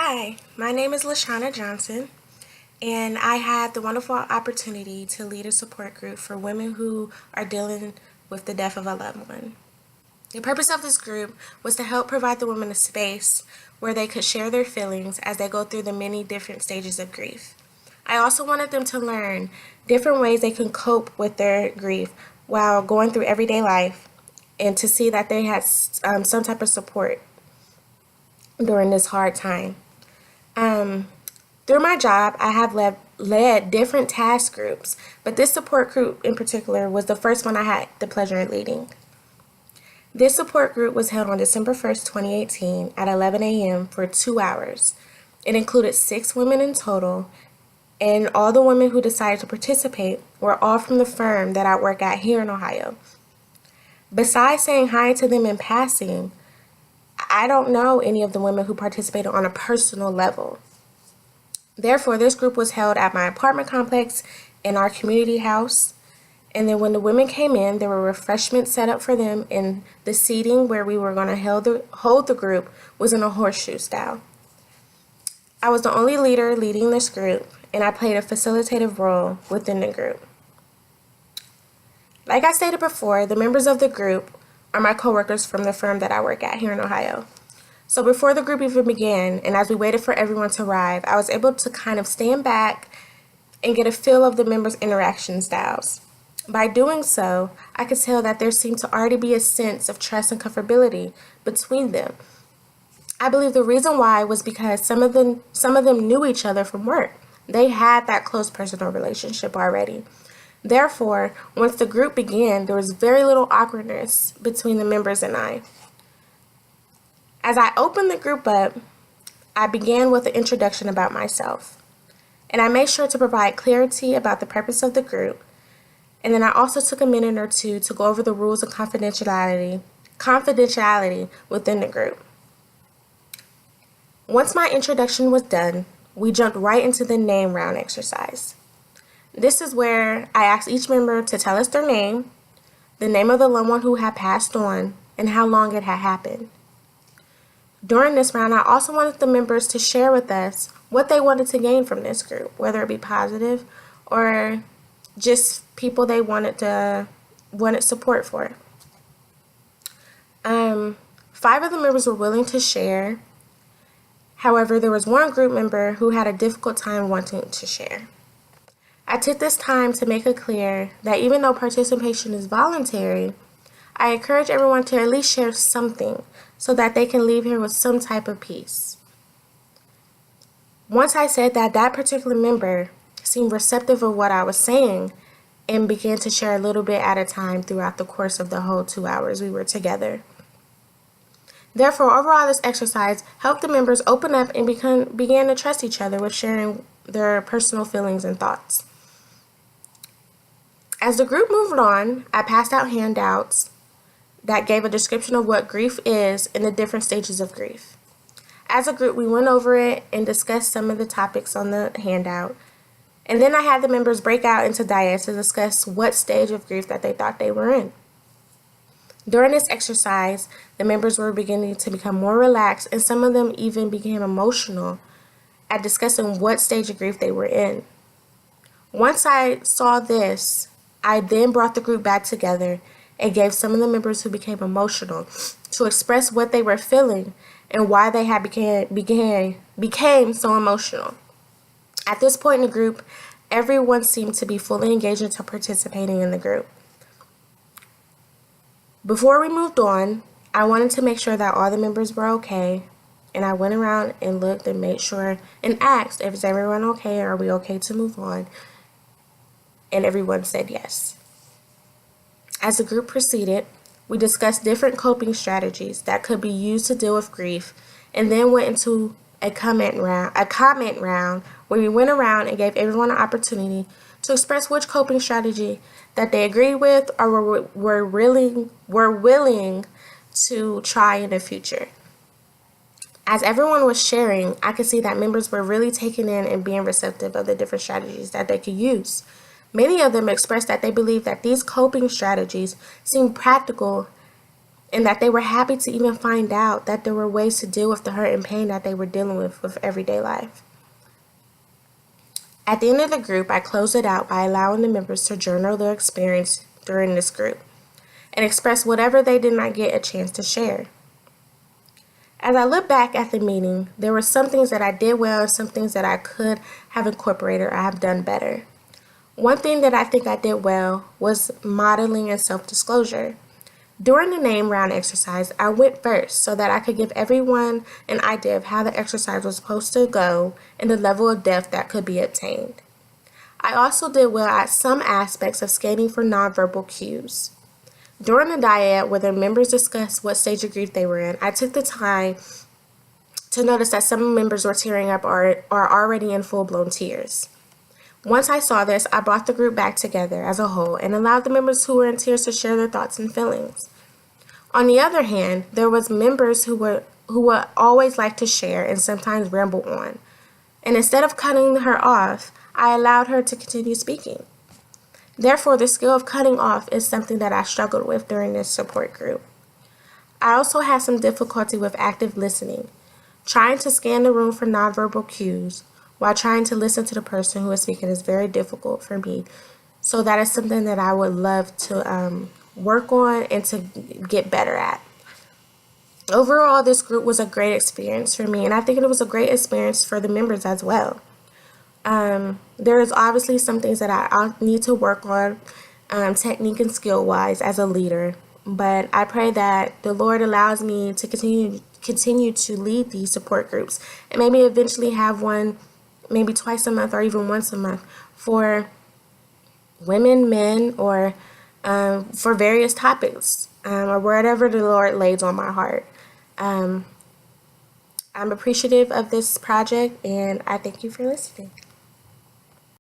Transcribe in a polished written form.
Hi, my name is Lashana Johnson, and I had the wonderful opportunity to lead a support group for women who are dealing with the death of a loved one. The purpose of this group was to help provide the women a space where they could share their feelings as they go through the many different stages of grief. I also wanted them to learn different ways they can cope with their grief while going through everyday life and to see that they had some type of support during this hard time. Um, Through my job, I have led different task groups, but this support group in particular was the first one I had the pleasure of leading. This support group was held on December 1st, 2018 at 11 a.m. for 2 hours. It included 6 women in total, and all the women who decided to participate were all from the firm that I work at here in Ohio. Besides saying hi to them in passing, I don't know any of the women who participated on a personal level. Therefore, this group was held at my apartment complex in our community house. And then when the women came in, there were refreshments set up for them, and the seating where we were going to hold the group was in a horseshoe style. I was the only leader leading this group, and I played a facilitative role within the group. Like I stated before, the members of the group are my coworkers from the firm that I work at here in Ohio. So before the group even began, and as we waited for everyone to arrive, I was able to kind of stand back and get a feel of the members' interaction styles. By doing so, I could tell that there seemed to already be a sense of trust and comfortability between them. I believe the reason why was because some of them knew each other from work. They had that close personal relationship already. Therefore, once the group began, there was very little awkwardness between the members and I. As I opened the group up, I began with an introduction about myself, and I made sure to provide clarity about the purpose of the group, and then I also took a minute or two to go over the rules of confidentiality within the group. Once my introduction was done, we jumped right into the name round exercise. This is where I asked each member to tell us their name, the name of the loved one who had passed on, and how long it had happened. During this round, I also wanted the members to share with us what they wanted to gain from this group, whether it be positive or just people they wanted support for. 5 of the members were willing to share. However, there was one group member who had a difficult time wanting to share. I took this time to make it clear that even though participation is voluntary, I encourage everyone to at least share something so that they can leave here with some type of peace. Once I said that, that particular member seemed receptive of what I was saying and began to share a little bit at a time throughout the course of the whole 2 hours we were together. Therefore, overall, this exercise helped the members open up and began to trust each other with sharing their personal feelings and thoughts. As the group moved on, I passed out handouts that gave a description of what grief is and the different stages of grief. As a group, we went over it and discussed some of the topics on the handout. And then I had the members break out into dyads to discuss what stage of grief that they thought they were in. During this exercise, the members were beginning to become more relaxed, and some of them even became emotional at discussing what stage of grief they were in. Once I saw this, I then brought the group back together and gave some of the members who became emotional to express what they were feeling and why they had became so emotional. At this point in the group, everyone seemed to be fully engaged into participating in the group. Before we moved on, I wanted to make sure that all the members were okay, and I went around and looked and made sure and asked if is everyone okay, are we okay to move on, and everyone said yes. As the group proceeded, we discussed different coping strategies that could be used to deal with grief, and then went into a comment round where we went around and gave everyone an opportunity to express which coping strategy that they agreed with or were willing to try in the future. As everyone was sharing, I could see that members were really taking in and being receptive of the different strategies that they could use. Many of them expressed that they believed that these coping strategies seemed practical and that they were happy to even find out that there were ways to deal with the hurt and pain that they were dealing with everyday life. At the end of the group, I closed it out by allowing the members to journal their experience during this group and express whatever they did not get a chance to share. As I look back at the meeting, there were some things that I did well and some things that I could have incorporated or have done better. One thing that I think I did well was modeling and self-disclosure. During the name round exercise, I went first so that I could give everyone an idea of how the exercise was supposed to go and the level of depth that could be obtained. I also did well at some aspects of skating for nonverbal cues. During the dyad, where the members discussed what stage of grief they were in, I took the time to notice that some members were tearing up or are already in full-blown tears. Once I saw this, I brought the group back together as a whole and allowed the members who were in tears to share their thoughts and feelings. On the other hand, there was members who would always like to share and sometimes ramble on. And instead of cutting her off, I allowed her to continue speaking. Therefore, the skill of cutting off is something that I struggled with during this support group. I also had some difficulty with active listening, trying to scan the room for nonverbal cues while trying to listen to the person who is speaking is very difficult for me. So that is something that I would love to work on and to get better at. Overall, this group was a great experience for me, and I think it was a great experience for the members as well. There is obviously some things that I need to work on, technique and skill-wise as a leader, but I pray that the Lord allows me to continue to lead these support groups and maybe eventually have one maybe twice a month or even once a month for women, men, or for various topics or whatever the Lord lays on my heart. I'm appreciative of this project, and I thank you for listening.